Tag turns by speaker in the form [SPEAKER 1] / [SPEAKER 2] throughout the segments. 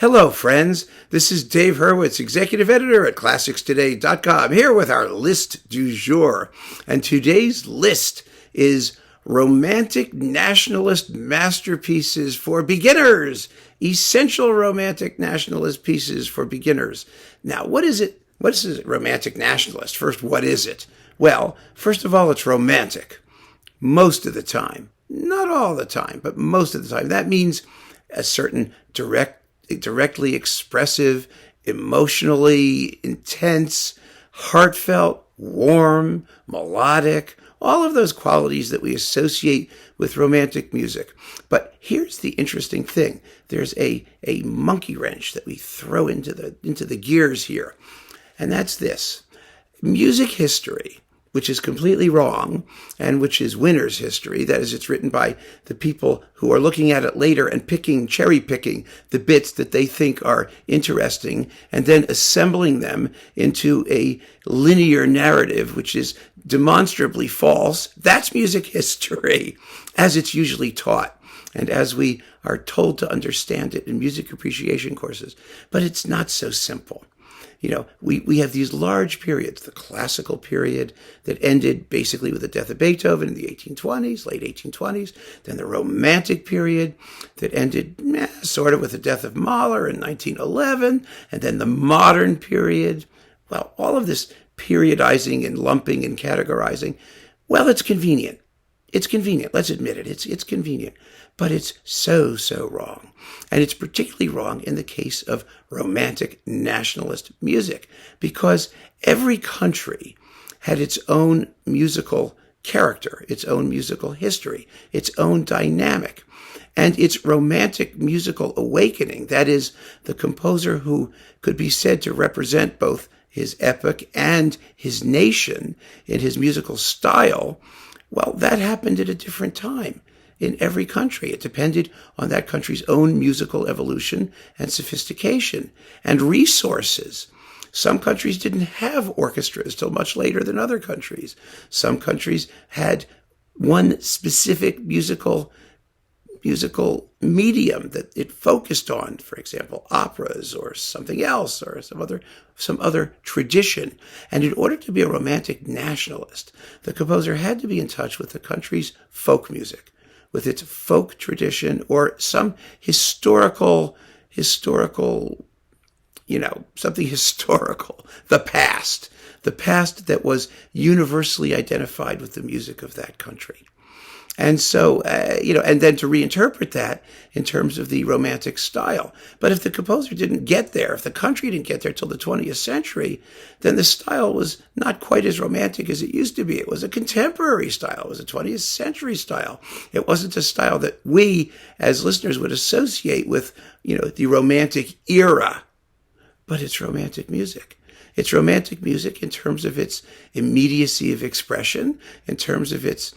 [SPEAKER 1] Hello, friends. This is Dave Hurwitz, executive editor at ClassicsToday.com, here with our list du jour. And today's list is Romantic Nationalist Masterpieces for Beginners. Essential Romantic Nationalist Pieces for Beginners. Now, what is it? What is it, Romantic Nationalist? First, what is it? Well, first of all, it's romantic. Most of the time. Not all the time, but most of the time. That means a certain directly expressive, emotionally intense, heartfelt, warm, melodic, all of those qualities that we associate with romantic music. But here's the interesting thing. There's a monkey wrench that we throw into the gears here. And that's this. Music history, which is completely wrong, and which is winner's history. That is, it's written by the people who are looking at it later and cherry-picking the bits that they think are interesting, and then assembling them into a linear narrative, which is demonstrably false. That's music history, as it's usually taught, and as we are told to understand it in music appreciation courses. But it's not so simple. You know, we have these large periods, the classical period that ended basically with the death of Beethoven in the 1820s, late 1820s, then the romantic period that ended sort of with the death of Mahler in 1911, and then the modern period. Well, all of this periodizing and lumping and categorizing, well, it's convenient. It's convenient. Let's admit it. It's convenient. But it's so wrong. And it's particularly wrong in the case of romantic nationalist music, because every country had its own musical character, its own musical history, its own dynamic. And its romantic musical awakening, that is, the composer who could be said to represent both his epoch and his nation in his musical style, well, that happened at a different time in every country. It depended on that country's own musical evolution and sophistication and resources. Some countries didn't have orchestras till much later than other countries. Some countries had one specific musical medium that it focused on, for example, operas or something else or some other tradition. And in order to be a romantic nationalist, the composer had to be in touch with the country's folk music, with its folk tradition or some historical, something historical, the past that was universally identified with the music of that country. And so, and then to reinterpret that in terms of the romantic style. But if the composer didn't get there, if the country didn't get there till the 20th century, then the style was not quite as romantic as it used to be. It was a contemporary style. It was a 20th century style. It wasn't a style that we, as listeners, would associate with, the romantic era. But it's romantic music. It's romantic music in terms of its immediacy of expression, in terms of its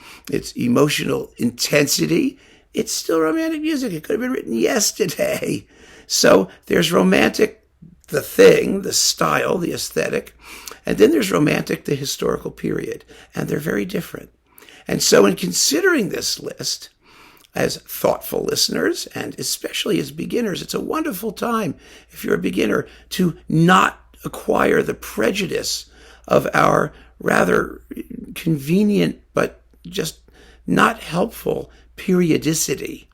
[SPEAKER 1] emotional intensity. It's still romantic music. It could have been written yesterday. So there's romantic, the thing, the style, the aesthetic, and then there's romantic, the historical period, and they're very different. And so in considering this list, as thoughtful listeners, and especially as beginners, it's a wonderful time, if you're a beginner, to not acquire the prejudice of our rather convenient but just not helpful periodicity,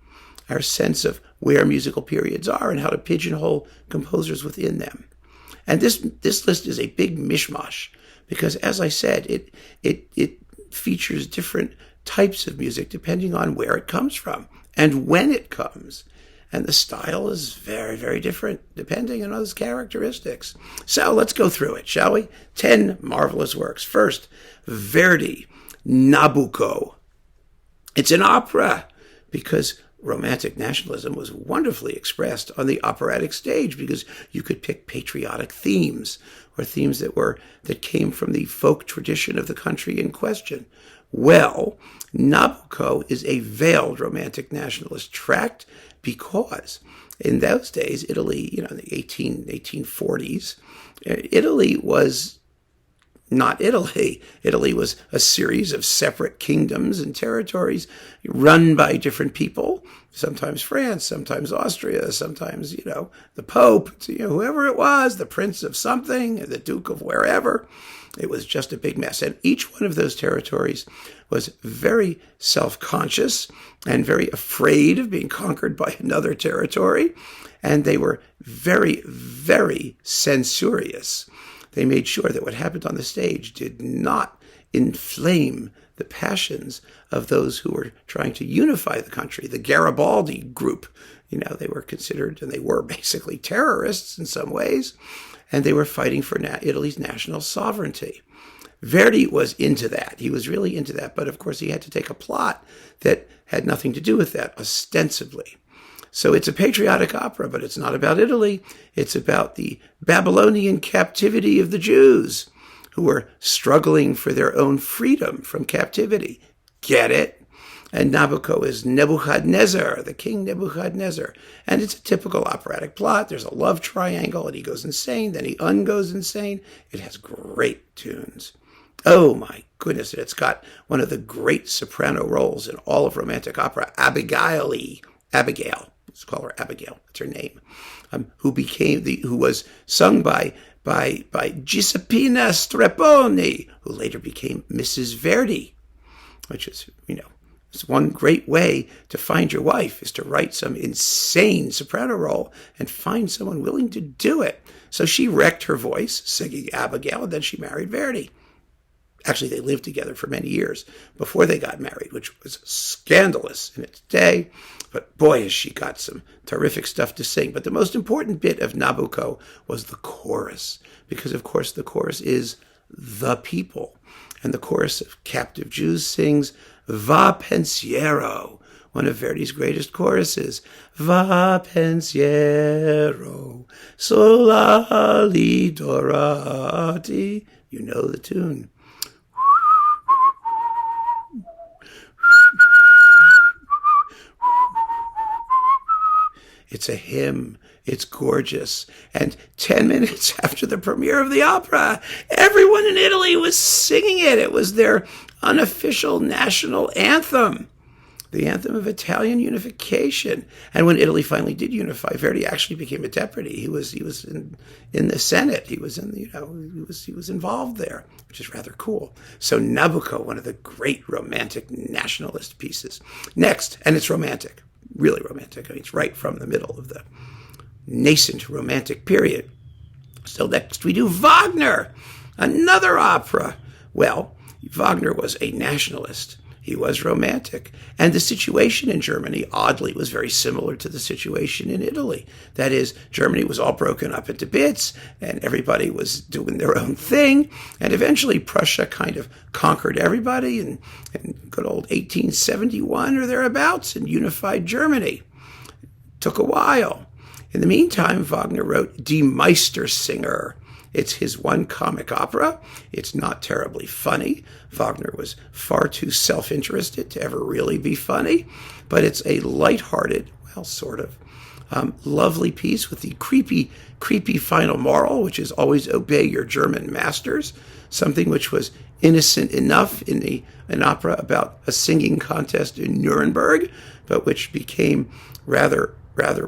[SPEAKER 1] our sense of where musical periods are and how to pigeonhole composers within them. And this list is a big mishmash because, as I said, it features different types of music depending on where it comes from and when it comes. And the style is very, very different depending on those characteristics. So let's go through it, shall we? 10 marvelous works. First, Verdi, Nabucco. It's an opera because romantic nationalism was wonderfully expressed on the operatic stage because you could pick patriotic themes or themes that came from the folk tradition of the country in question. Well, Nabucco is a veiled romantic nationalist tract because in those days, Italy, in the 1840s, Italy was not Italy. Italy was a series of separate kingdoms and territories run by different people, sometimes France, sometimes Austria, sometimes, the Pope, whoever it was, the Prince of something, the Duke of wherever. It was just a big mess. And each one of those territories was very self-conscious and very afraid of being conquered by another territory. And they were very, very censorious. They made sure that what happened on the stage did not inflame the passions of those who were trying to unify the country, the Garibaldi group. They were considered, and they were basically terrorists in some ways, and they were fighting for Italy's national sovereignty. Verdi was into that. He was really into that, but of course he had to take a plot that had nothing to do with that, ostensibly. So it's a patriotic opera, but it's not about Italy. It's about the Babylonian captivity of the Jews who were struggling for their own freedom from captivity. Get it? And Nabucco is Nebuchadnezzar, the king Nebuchadnezzar. And it's a typical operatic plot. There's a love triangle, and he goes insane, then he ungoes insane. It has great tunes. Oh my goodness, it's got one of the great soprano roles in all of Romantic opera, Abigail. Let's call her Abigail. That's her name. Who was sung by Giuseppina Strepponi, who later became Mrs. Verdi, which is, it's one great way to find your wife is to write some insane soprano role and find someone willing to do it. So she wrecked her voice singing Abigail, and then she married Verdi. Actually, they lived together for many years before they got married, which was scandalous in its day. But boy, has she got some terrific stuff to sing. But the most important bit of Nabucco was the chorus, because, of course, the chorus is the people. And the chorus of captive Jews sings Va Pensiero, one of Verdi's greatest choruses. Va Pensiero, solari dorati. You know the tune. It's a hymn. It's gorgeous. And 10 minutes after the premiere of the opera, everyone in Italy was singing it. It was their unofficial national anthem, the anthem of Italian unification. And when Italy finally did unify, Verdi actually became a deputy. He was in the Senate. He was he was involved there, which is rather cool. So Nabucco, one of the great romantic nationalist pieces. Next, and it's romantic. Really romantic. It's right from the middle of the nascent romantic period. So next we do Wagner, another opera. Well, Wagner was a nationalist. He was romantic. And the situation in Germany, oddly, was very similar to the situation in Italy. That is, Germany was all broken up into bits, and everybody was doing their own thing. And eventually Prussia kind of conquered everybody in good old 1871 or thereabouts and unified Germany. It took a while. In the meantime, Wagner wrote Die Meistersinger. It's his one comic opera. It's not terribly funny. Wagner was far too self-interested to ever really be funny. But it's a lighthearted, well, sort of, lovely piece with the creepy final moral, which is always obey your German masters, something which was innocent enough in an opera about a singing contest in Nuremberg, but which became rather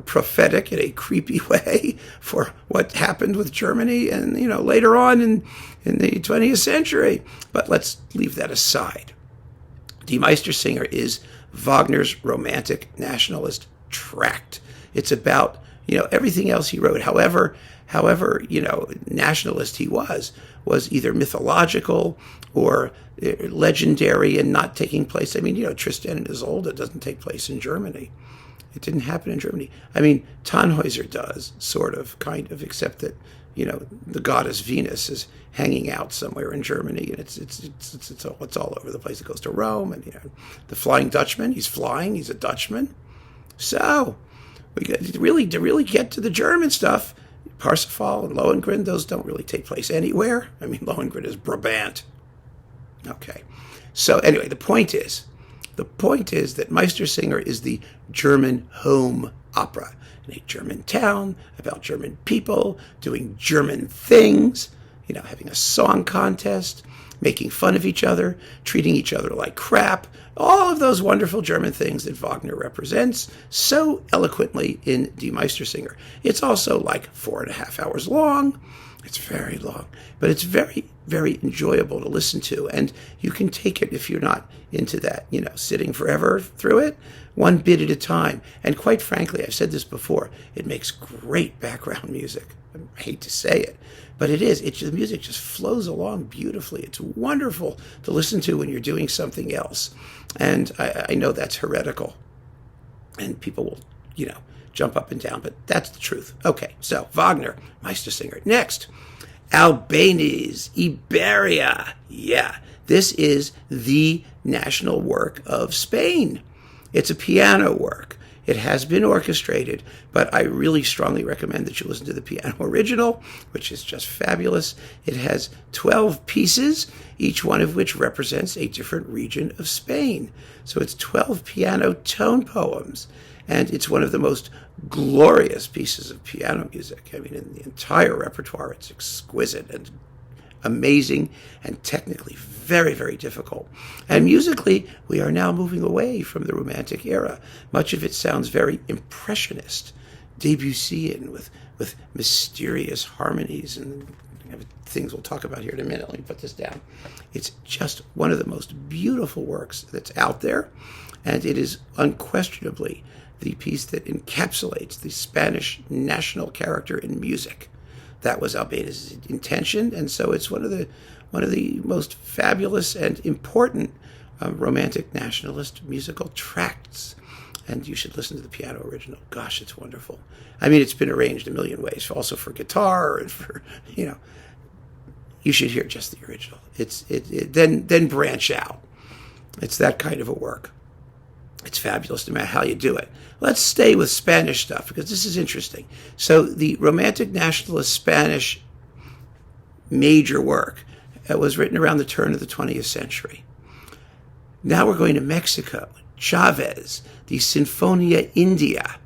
[SPEAKER 1] prophetic in a creepy way for what happened with Germany and, later on in the 20th century. But let's leave that aside. Die Meistersinger is Wagner's romantic nationalist tract. It's about, everything else he wrote. However, nationalist he was either mythological or legendary and not taking place. Tristan and Isolde doesn't take place in Germany. It didn't happen in Germany. Tannhäuser does, sort of, kind of, except that, the goddess Venus is hanging out somewhere in Germany, and it's all over the place. It goes to Rome, and, the Flying Dutchman, he's flying, he's a Dutchman. So, to really get to the German stuff, Parsifal and Lohengrin, those don't really take place anywhere. Lohengrin is Brabant. Okay. So, anyway, the point is that Meistersinger is the German home opera in a German town about German people doing German things. having a song contest, making fun of each other, treating each other like crap, all of those wonderful German things that Wagner represents so eloquently in Die Meistersinger. It's also like 4.5 hours long. It's very long, but it's very, very enjoyable to listen to. And you can take it if you're not into that, sitting forever through it, one bit at a time. And quite frankly, I've said this before, it makes great background music. I hate to say it, but it is. The music just flows along beautifully. It's wonderful to listen to when you're doing something else. And I know that's heretical, and people will, jump up and down, but that's the truth. Okay, so Wagner, Meistersinger. Next, Albeniz, Ibéria. Yeah, this is the national work of Spain. It's a piano work. It has been orchestrated, but I really strongly recommend that you listen to the piano original, which is just fabulous. It has 12 pieces, each one of which represents a different region of Spain. So it's 12 piano tone poems, and it's one of the most glorious pieces of piano music. I mean, in the entire repertoire, it's exquisite and amazing and technically very, very difficult. And musically, we are now moving away from the Romantic era. Much of it sounds very impressionist, Debussyan, with mysterious harmonies and things we'll talk about here in a minute. Let me put this down. It's just one of the most beautiful works that's out there, and it is unquestionably the piece that encapsulates the Spanish national character in music. That was Albeniz's intention, and so it's one of the most fabulous and important Romantic nationalist musical tracts. And you should listen to the piano original. Gosh, it's wonderful. I mean, it's been arranged a million ways, also for guitar and for You should hear just the original. Then branch out. It's that kind of a work. It's fabulous no matter how you do it. Let's stay with Spanish stuff because this is interesting. So the Romantic Nationalist Spanish major work was written around the turn of the 20th century. Now we're going to Mexico. Chavez, the Sinfónia India,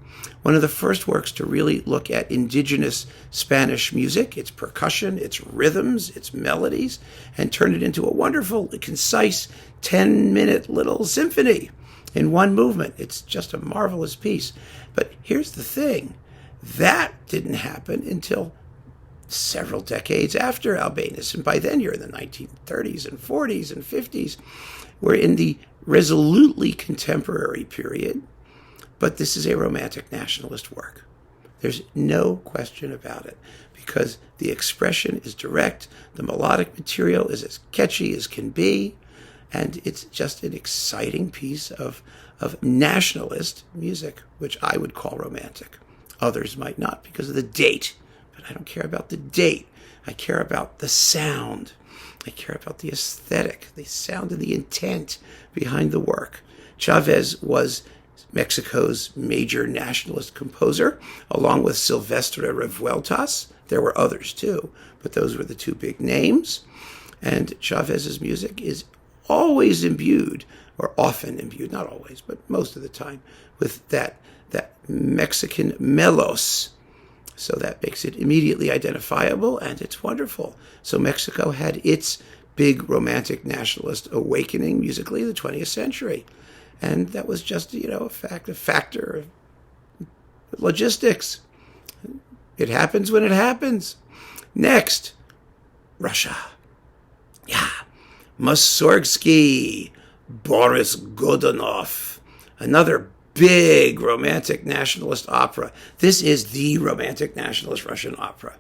[SPEAKER 1] one of the first works to really look at indigenous Spanish music, its percussion, its rhythms, its melodies, and turn it into a wonderful, concise 10-minute little symphony in one movement. It's just a marvelous piece. But here's the thing. That didn't happen until several decades after Albeniz. And by then you're in the 1930s and 40s and 50s. We're in the resolutely contemporary period. But this is a Romantic nationalist work. There's no question about it. Because the expression is direct. The melodic material is as catchy as can be. And it's just an exciting piece of nationalist music, which I would call romantic. Others might not because of the date. But I don't care about the date. I care about the sound. I care about the aesthetic, the sound and the intent behind the work. Chavez was Mexico's major nationalist composer, along with Silvestre Revueltas. There were others too, but those were the two big names. And Chavez's music is always imbued, or often imbued, not always, but most of the time, with that Mexican melos. So that makes it immediately identifiable, and it's wonderful. So Mexico had its big Romantic nationalist awakening musically in the 20th century. And that was just, a factor of logistics. It happens when it happens. Next, Russia. Yeah. Mussorgsky, Boris Godunov, another big Romantic nationalist opera. This is the Romantic nationalist Russian opera.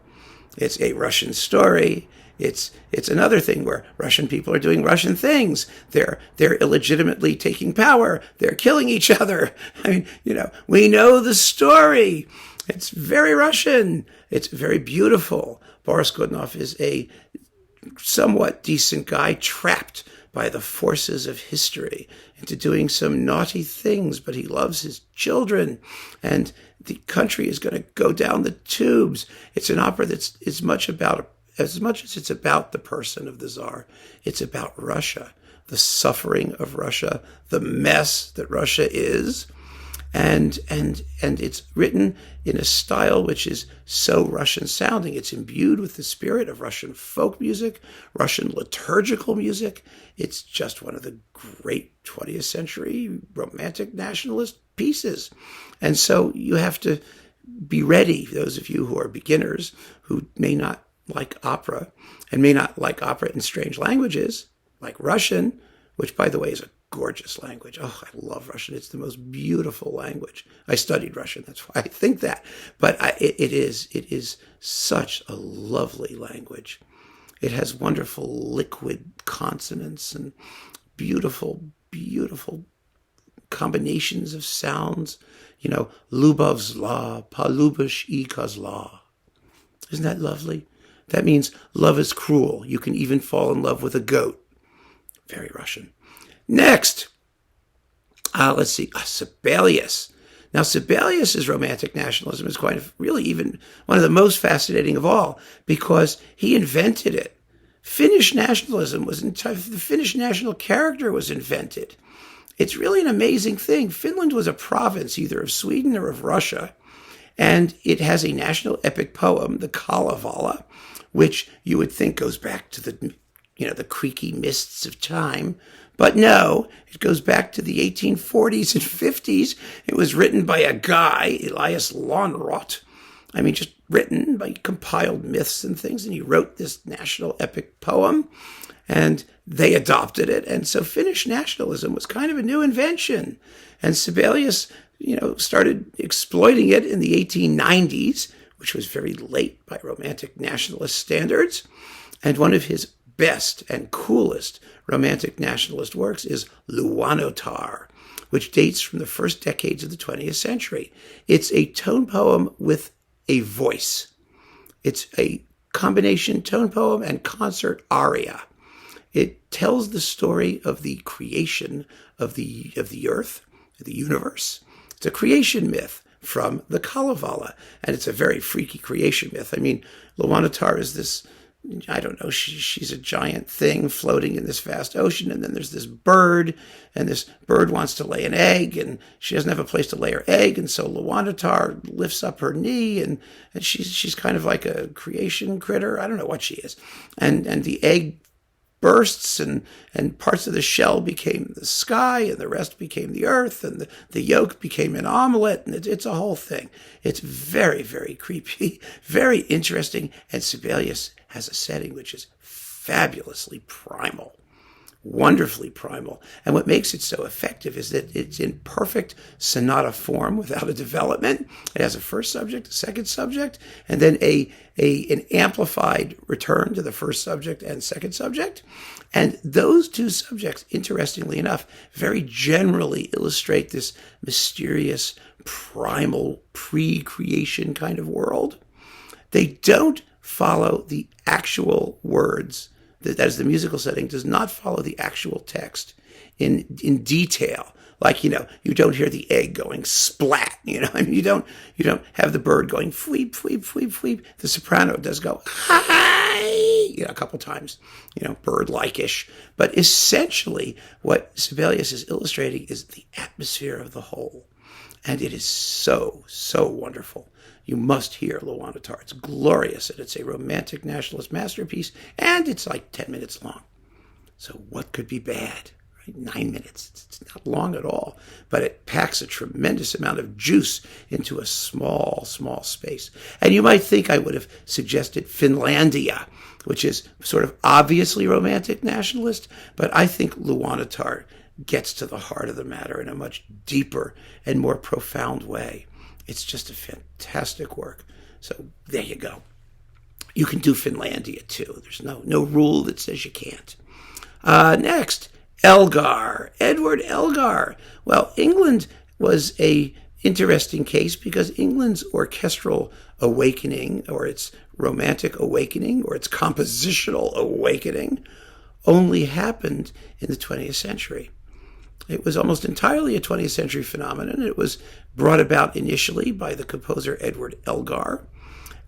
[SPEAKER 1] It's a Russian story. It's another thing where Russian people are doing Russian things. They're illegitimately taking power. They're killing each other. I mean, we know the story. It's very Russian. It's very beautiful. Boris Godunov is a somewhat decent guy trapped by the forces of history into doing some naughty things, but he loves his children, and the country is going to go down the tubes. It's an opera that's as much as it's about the person of the Tsar, it's about Russia, the suffering of Russia, the mess that Russia is, and it's written in a style which is so Russian sounding. It's imbued with the spirit of Russian folk music, Russian liturgical music. It's just one of the great 20th century romantic nationalist pieces. And so you have to be ready, those of you who are beginners, who may not like opera, and may not like opera in strange languages, like Russian, which, by the way, is a gorgeous language. Oh, I love Russian. It's the most beautiful language. I studied Russian. That's why I think that. But it is such a lovely language. It has wonderful liquid consonants and beautiful, beautiful combinations of sounds. You know, Lubov's law, Palubish I kozla. Isn't that lovely? That means love is cruel. You can even fall in love with a goat. Very Russian. Next, let's see, Sibelius. Now, Sibelius's romantic nationalism is really even one of the most fascinating of all, because he invented it. Finnish nationalism the Finnish national character was invented. It's really an amazing thing. Finland was a province either of Sweden or of Russia, and it has a national epic poem, the Kalevala, which you would think goes back to the creaky mists of time. But no, it goes back to the 1840s and 50s. It was written by a guy, Elias Lönnrot. I mean, just written by compiled myths and things. And he wrote this national epic poem, and they adopted it. And so Finnish nationalism was kind of a new invention. And Sibelius, started exploiting it in the 1890s, which was very late by romantic nationalist standards. And one of his best and coolest romantic nationalist works is Luonnotar, which dates from the first decades of the 20th century. It's a tone poem with a voice. It's a combination tone poem and concert aria. It tells the story of the creation of the earth, the universe. It's a creation myth from the Kalevala, and it's a very freaky creation myth. I mean, Luonnotar is this, I don't know, she's a giant thing floating in this vast ocean, and then there's this bird, and this bird wants to lay an egg, and she doesn't have a place to lay her egg, and so Luonnotar lifts up her knee, and she's kind of like a creation critter. I don't know what she is. And the egg bursts, and parts of the shell became the sky, and the rest became the earth, and the yolk became an omelet, and it's a whole thing. It's very, very creepy, very interesting, and Sibelius has a setting which is fabulously primal, wonderfully primal. And what makes it so effective is that it's in perfect sonata form without a development. It has a first subject, a second subject, and then an amplified return to the first subject and second subject. And those two subjects, interestingly enough, very generally illustrate this mysterious, primal, pre-creation kind of world. They don't follow the actual words. That is, the musical setting does not follow the actual text in detail. Like, you don't hear the egg going splat. I mean, you don't have the bird going fweep, fweep, fweep, fweep. The soprano does go hi, a couple times, bird-like-ish. But essentially, what Sibelius is illustrating is the atmosphere of the whole, and it is so, so wonderful. You must hear Luonnotar. It's glorious, and it's a romantic nationalist masterpiece, and it's like 10 minutes long. So what could be bad? Right? 9 minutes. It's not long at all, but it packs a tremendous amount of juice into a small, small space. And you might think I would have suggested Finlandia, which is sort of obviously romantic nationalist, but I think Luonnotar gets to the heart of the matter in a much deeper and more profound way. It's just a fantastic work. So there you go. You can do Finlandia too. There's no rule that says you can't. Next, Elgar, Edward Elgar. Well, England was a interesting case because England's orchestral awakening, or its romantic awakening, or its compositional awakening, only happened in the 20th century. It was almost entirely a 20th century phenomenon. It was brought about initially by the composer Edward Elgar.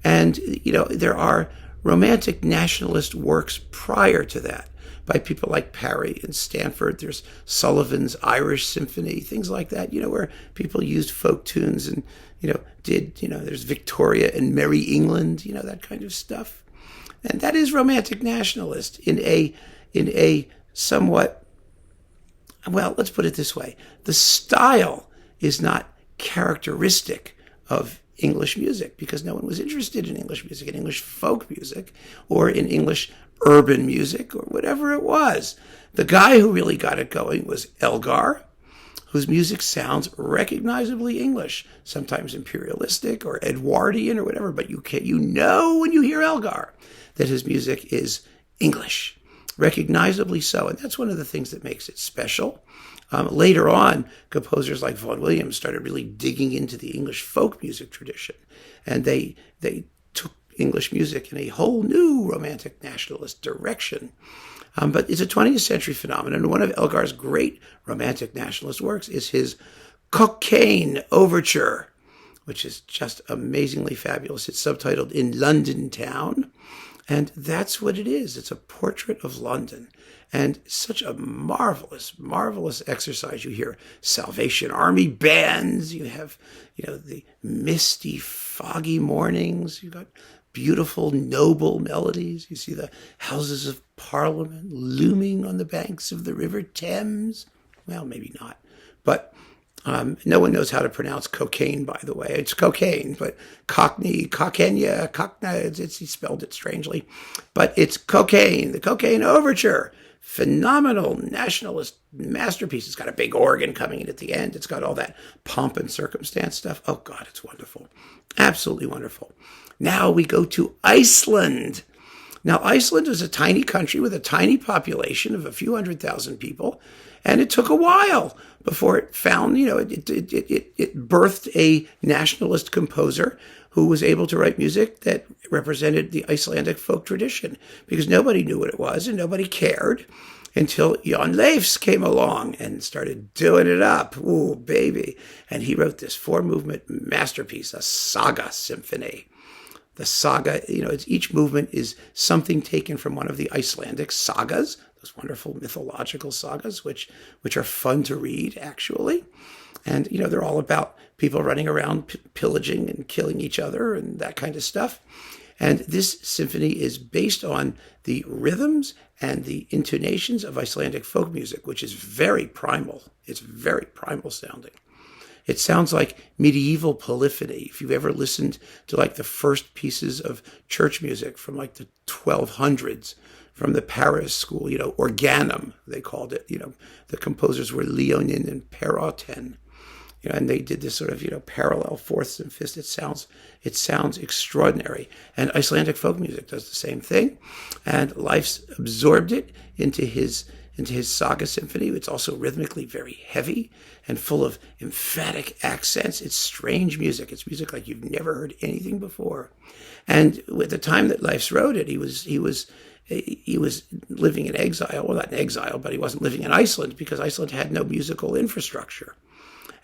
[SPEAKER 1] And, there are romantic nationalist works prior to that. by people like Parry and Stanford. There's Sullivan's Irish Symphony, things like that, where people used folk tunes and, there's Victoria and Merry England, that kind of stuff. And that is romantic nationalist in a somewhat, well, let's put it this way. The style is not characteristic of English music because no one was interested in English music, in English folk music, or in English urban music, or whatever it was. The guy who really got it going was Elgar, whose music sounds recognizably English, sometimes imperialistic or Edwardian or whatever, but you know when you hear Elgar that his music is English, recognizably so. And that's one of the things that makes it special. Later on, composers like Vaughan Williams started really digging into the English folk music tradition, and they took English music in a whole new romantic nationalist direction. But it's a 20th century phenomenon. One of Elgar's great romantic nationalist works is his Cockaigne Overture, which is just amazingly fabulous. It's subtitled In London Town, and that's what it is. It's a portrait of London. And such a marvelous, marvelous exercise. You hear Salvation Army bands. You have, the misty, foggy mornings. You've got beautiful, noble melodies. You see the Houses of Parliament looming on the banks of the River Thames. Well, maybe not. But no one knows how to pronounce cocaine, by the way. It's cocaine, but Cockaigne, he spelled it strangely. But it's Cockaigne, the Cockaigne Overture. Phenomenal nationalist masterpiece. It's got a big organ coming in at the end. It's got all that pomp and circumstance stuff. Oh, God, it's wonderful. Absolutely wonderful. Now we go to Iceland. Now, Iceland is a tiny country with a tiny population of a few 100,000 people, and it took a while before it found, it birthed a nationalist composer who was able to write music that represented the Icelandic folk tradition, because nobody knew what it was and nobody cared until Jan Leifs came along and started doing it up. Ooh, baby. And he wrote this 4-movement masterpiece, a Saga symphony. The Saga, each movement is something taken from one of the Icelandic sagas, those wonderful mythological sagas, which are fun to read, actually. And, they're all about people running around pillaging and killing each other and that kind of stuff. And this symphony is based on the rhythms and the intonations of Icelandic folk music, which is very primal. It's very primal sounding. It sounds like medieval polyphony. If you've ever listened to the first pieces of church music from the 1200s, from the Paris school, organum, they called it. The composers were Leonin and Perrotin. And they did this sort of, parallel fourths and fifths. It sounds extraordinary. And Icelandic folk music does the same thing. And Leifs absorbed it into his Saga symphony. It's also rhythmically very heavy and full of emphatic accents. It's strange music. It's music like you've never heard anything before. And at the time that Leifs wrote it, he was living in exile. Well, not in exile, but he wasn't living in Iceland because Iceland had no musical infrastructure.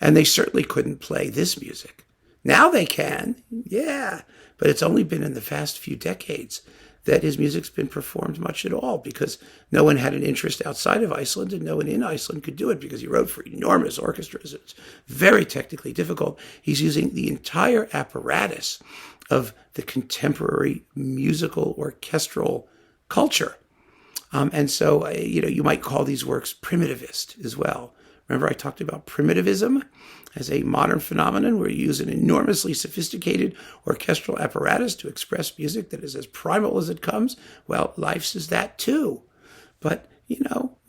[SPEAKER 1] And they certainly couldn't play this music. Now they can, yeah, but it's only been in the past few decades that his music's been performed much at all because no one had an interest outside of Iceland and no one in Iceland could do it because he wrote for enormous orchestras. It's very technically difficult. He's using the entire apparatus of the contemporary musical orchestral culture. And so, you might call these works primitivist as well. Remember I talked about primitivism as a modern phenomenon where you use an enormously sophisticated orchestral apparatus to express music that is as primal as it comes? Well, Leifs is that too. But,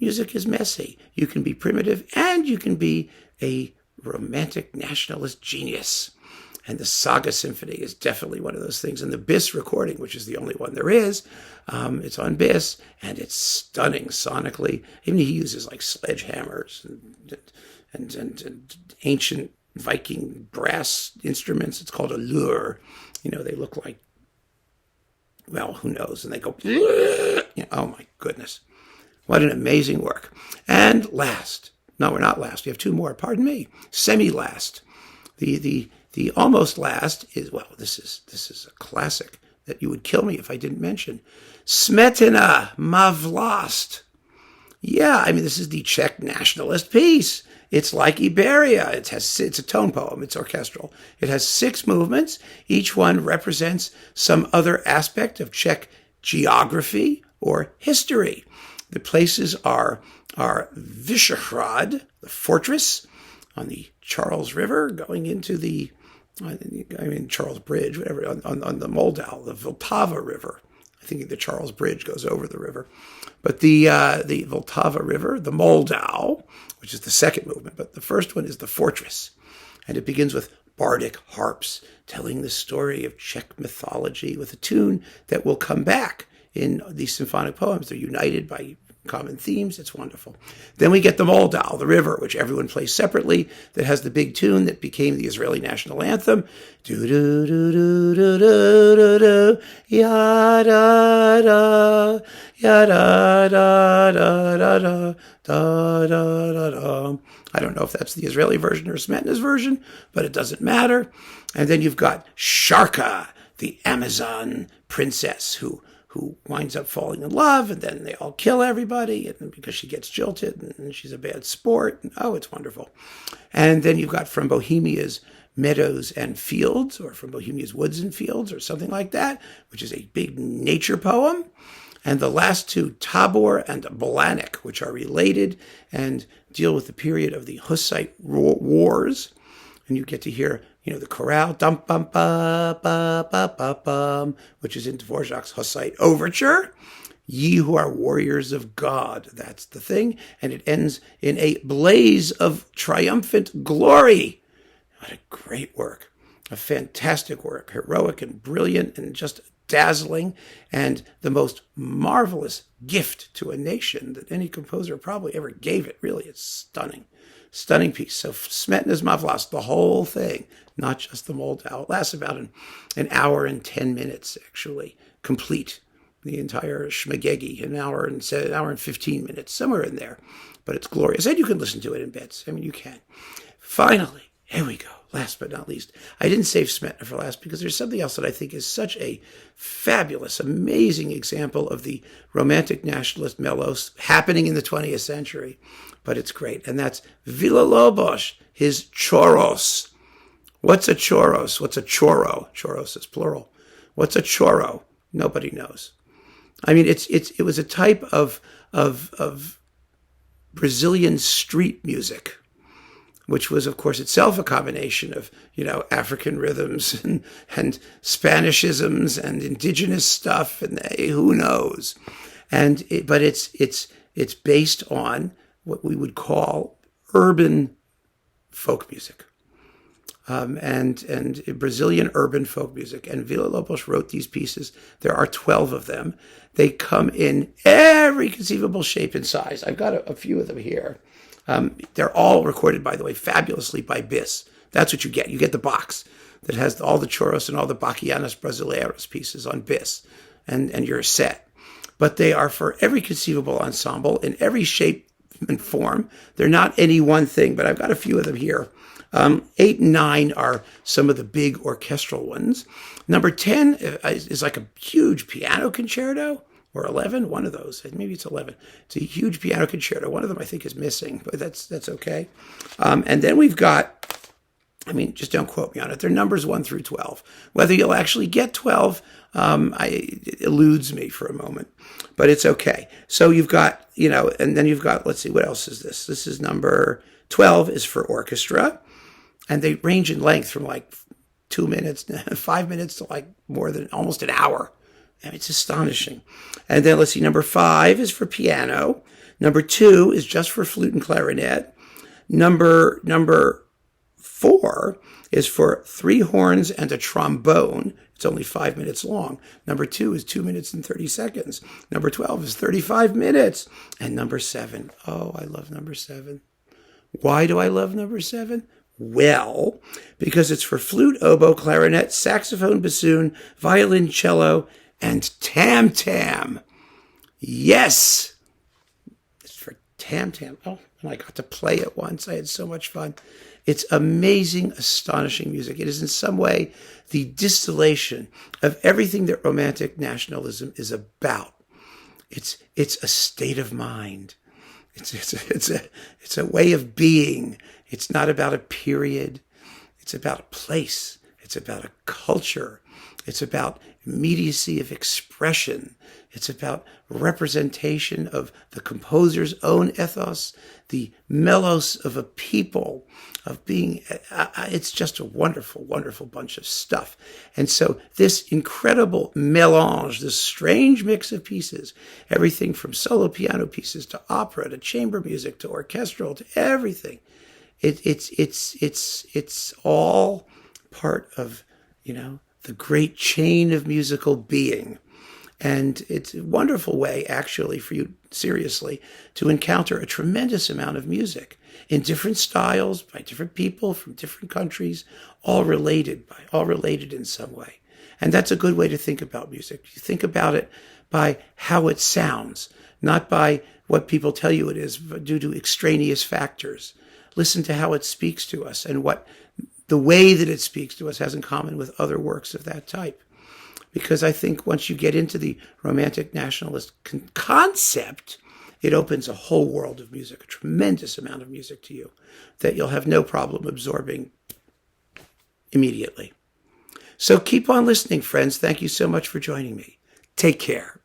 [SPEAKER 1] music is messy. You can be primitive and you can be a romantic nationalist genius. And the Saga Symphony is definitely one of those things. And the Bis recording, which is the only one there is, it's on Bis, and it's stunning sonically. Even he uses sledgehammers and ancient Viking brass instruments. It's called a lure. They look like, well, who knows? And they go, oh my goodness. What an amazing work. And last, no, we're not last. We have 2 more, pardon me. Semi-last. The almost last is, well, this is a classic that you would kill me if I didn't mention. Smetana, Ma Vlást. Yeah, I mean, this is the Czech nationalist piece. It's like Ibéria. It's a tone poem. It's orchestral. It has 6 movements. Each one represents some other aspect of Czech geography or history. The places are Vyšehrad, the fortress on the Charles River, going into the, Charles Bridge, whatever, on the Moldau, the Vltava River. I think the Charles Bridge goes over the river. But the Vltava River, the Moldau, which is the second movement, but the first one is the fortress. And it begins with bardic harps telling the story of Czech mythology with a tune that will come back in these symphonic poems. They're united by common themes. It's wonderful. Then we get the Moldau, the river, which everyone plays separately, that has the big tune that became the Israeli national anthem. Do do do do do do do do ya da da ya da da da da da da da da. I don't know if that's the Israeli version or Smetana's version, but it doesn't matter. And then you've got Sharka, the Amazon princess who winds up falling in love, and then they all kill everybody and because she gets jilted and she's a bad sport. And, oh, it's wonderful. And then you've got From Bohemia's Meadows and Fields, or From Bohemia's Woods and Fields, or something like that, which is a big nature poem. And the last two, Tabor and Blanik, which are related and deal with the period of the Hussite wars. And you get to hear, the chorale, dum bum ba ba ba ba bum, which is in Dvorak's Hussite Overture. Ye who are warriors of God, that's the thing. And it ends in a blaze of triumphant glory. What a great work. A fantastic work. Heroic and brilliant and just dazzling, and the most marvelous gift to a nation that any composer probably ever gave it. Really, it's stunning. Stunning piece. So Smetana's Vlást, the whole thing, not just the Moldau. It lasts about an hour and 10 minutes, actually, complete. The entire Shmagegi, an hour and 15 minutes, somewhere in there. But it's glorious. And you can listen to it in bits. I mean, you can. Finally, here we go. Last but not least, I didn't save Smetana for last because there's something else that I think is such a fabulous, amazing example of the romantic nationalist melos happening in the 20th century. But it's great. And that's Villa-Lobos, his Chôros. What's a Chôros? What's a choro? Chôros is plural. What's a choro? Nobody knows. I mean, it was a type of Brazilian street music, which was, of course, itself a combination of, African rhythms and Spanishisms and indigenous stuff, and who knows. But it's based on what we would call urban folk music, and Brazilian urban folk music. And Villa-Lobos wrote these pieces. There are 12 of them. They come in every conceivable shape and size. I've got a few of them here. They're all recorded, by the way, fabulously by Bis. That's what you get. You get the box that has all the Chôros and all the Baquianas Brasileiras pieces on Bis, and you're set. But they are for every conceivable ensemble in every shape and form. They're not any one thing, but I've got a few of them here. 8 and 9 are some of the big orchestral ones. Number 10 is like a huge piano concerto. Or 11, one of those. Maybe it's 11. It's a huge piano concerto. One of them I think is missing, but that's okay. And then we've got, just don't quote me on it. They're numbers 1 through 12. Whether you'll actually get 12 it eludes me for a moment, but it's okay. So you've got, and then you've got, let's see, what else is this? This is number 12 is for orchestra, and they range in length from like 2 minutes, 5 minutes to like more than almost an hour. It's astonishing. And then let's see, number 5 is for piano. Number 2 is just for flute and clarinet. Number 4 is for 3 horns and a trombone. It's only 5 minutes long. Number 2 is 2 minutes and 30 seconds. Number 12 is 35 minutes. And number 7, oh, I love number 7. Why do I love number 7? Well, because it's for flute, oboe, clarinet, saxophone, bassoon, violin, cello, and tam-tam. Yes! It's for tam-tam. Oh, and I got to play it once. I had so much fun. It's amazing, astonishing music. It is in some way the distillation of everything that romantic nationalism is about. It's a state of mind. It's a way of being. It's not about a period. It's about a place. It's about a culture. It's about immediacy of expression. It's about representation of the composer's own ethos, the melos of a people, of being. It's just a wonderful, wonderful bunch of stuff. And so this incredible mélange, this strange mix of pieces, everything from solo piano pieces to opera to chamber music to orchestral to everything, it's all part of, the great chain of musical being. And it's a wonderful way, actually, for you, seriously, to encounter a tremendous amount of music in different styles, by different people from different countries, all related in some way. And that's a good way to think about music. You think about it by how it sounds, not by what people tell you it is, but due to extraneous factors. Listen to how it speaks to us and what the way that it speaks to us has in common with other works of that type. Because I think once you get into the romantic nationalist concept, it opens a whole world of music, a tremendous amount of music to you that you'll have no problem absorbing immediately. So keep on listening, friends. Thank you so much for joining me. Take care.